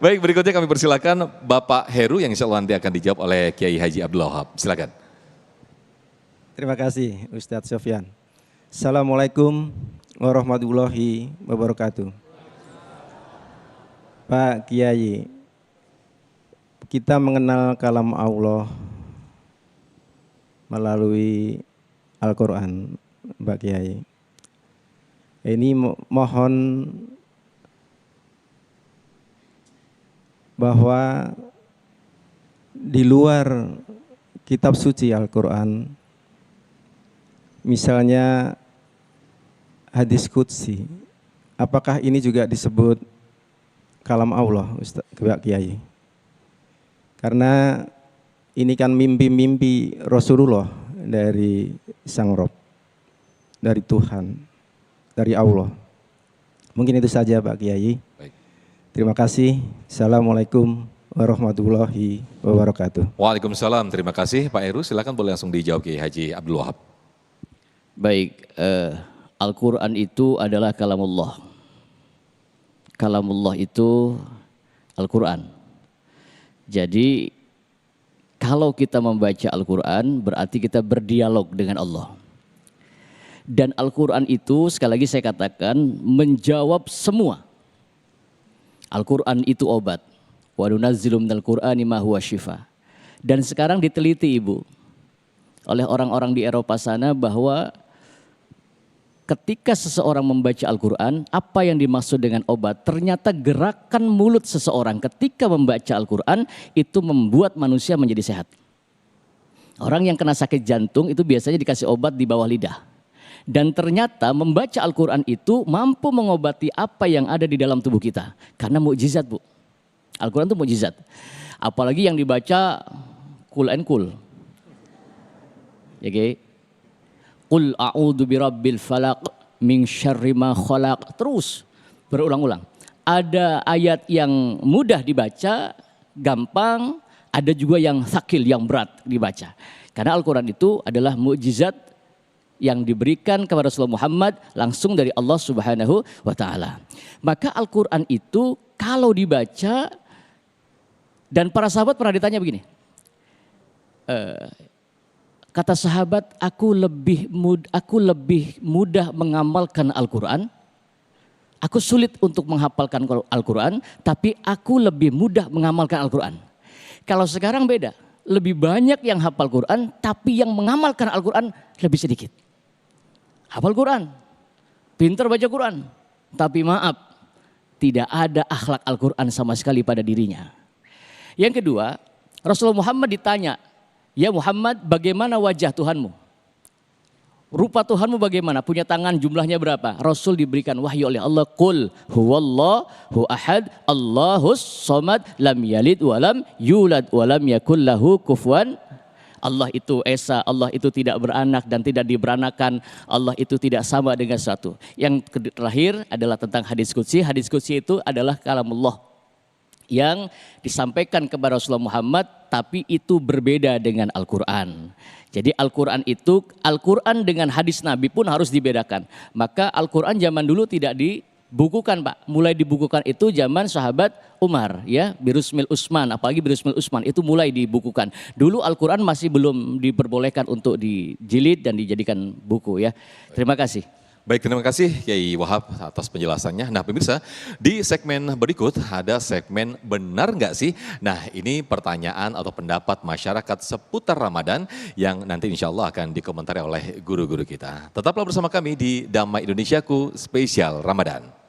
Baik, berikutnya kami persilakan Bapak Heru yang insya Allah nanti akan dijawab oleh Kiai Haji Abdul Wahab. Silakan. Terima kasih Ustadz Sofyan. Assalamualaikum warahmatullahi wabarakatuh. Pak Kiai, kita mengenal kalam Allah melalui Al-Quran, Pak Kiai. Ini mohon bahwa di luar kitab suci Al-Quran, misalnya hadis qudsi, apakah ini juga disebut kalam Allah, Ustaz Kiai? Karena ini kan mimpi-mimpi Rasulullah dari Sang Rob, dari Tuhan, dari Allah. Mungkin itu saja Pak Kiai. Baik. Terima kasih. Assalamualaikum warahmatullahi wabarakatuh. Waalaikumsalam, terima kasih Pak Heru. Silakan boleh langsung dijawab Kiai Haji Abdul Wahab. Baik, Al-Quran itu adalah kalamullah. Kalamullah itu Al-Quran. Jadi kalau kita membaca Al-Quran berarti kita berdialog dengan Allah. Dan Al-Quran itu sekali lagi saya katakan menjawab semua. Al-Quran itu obat. Wa nunazzilu minal Qur'ani ma huwa syifa. Dan sekarang diteliti Ibu oleh orang-orang di Eropa sana bahwa ketika seseorang membaca Al-Quran, apa yang dimaksud dengan obat? Ternyata gerakan mulut seseorang ketika membaca Al-Quran itu membuat manusia menjadi sehat. Orang yang kena sakit jantung itu biasanya dikasih obat di bawah lidah. Dan ternyata membaca Al-Quran itu mampu mengobati apa yang ada di dalam tubuh kita. Karena mukjizat Bu. Al-Quran itu mukjizat. Apalagi yang dibaca cool and cool. Ya okay. Qul a'udzu birabbil falaq min syarri ma khalaq. Terus berulang-ulang. Ada ayat yang mudah dibaca, gampang, ada juga yang sakil, yang berat dibaca. Karena Al-Quran itu adalah mukjizat yang diberikan kepada Rasulullah Muhammad langsung dari Allah Subhanahu wa taala. Maka Al-Quran itu kalau dibaca, dan para sahabat pernah ditanya begini. Kata sahabat, aku lebih mudah mengamalkan Al-Quran. Aku sulit untuk menghafalkan Al-Quran, tapi aku lebih mudah mengamalkan Al-Quran. Kalau sekarang beda, lebih banyak yang hafal Quran, tapi yang mengamalkan Al-Quran lebih sedikit. Hafal Quran, pintar baca Quran, tapi maaf, tidak ada akhlak Al-Quran sama sekali pada dirinya. Yang kedua, Rasulullah Muhammad ditanya, ya Muhammad, bagaimana wajah Tuhanmu? Rupa Tuhanmu bagaimana? Punya tangan jumlahnya berapa? Rasul diberikan wahyu oleh Allah, Qul huwallahu ahad, Allahus somad, lam yalid walam yulad walam yakul lahu kufuwan. Allah itu esa, Allah itu tidak beranak dan tidak diberanakan, Allah itu tidak sama dengan satu. Yang terakhir adalah tentang hadis qudsi. Hadis qudsi itu adalah kalamullah yang disampaikan kepada Rasulullah Muhammad, tapi itu berbeda dengan Al-Quran. Jadi Al-Quran itu, Al-Quran dengan hadis Nabi pun harus dibedakan. Maka Al-Quran zaman dulu tidak dibukukan Pak. Mulai dibukukan itu zaman sahabat Umar, ya, Birusmil Utsman, apalagi Birusmil Utsman itu mulai dibukukan. Dulu Al-Quran masih belum diperbolehkan untuk dijilid dan dijadikan buku, ya. Terima kasih. Baik, terima kasih Kiai Wahab atas penjelasannya. Nah pemirsa, di segmen berikut ada segmen benar nggak sih? Nah ini pertanyaan atau pendapat masyarakat seputar Ramadan yang nanti insya Allah akan dikomentari oleh guru-guru kita. Tetaplah bersama kami di Damai Indonesiaku Spesial Ramadan.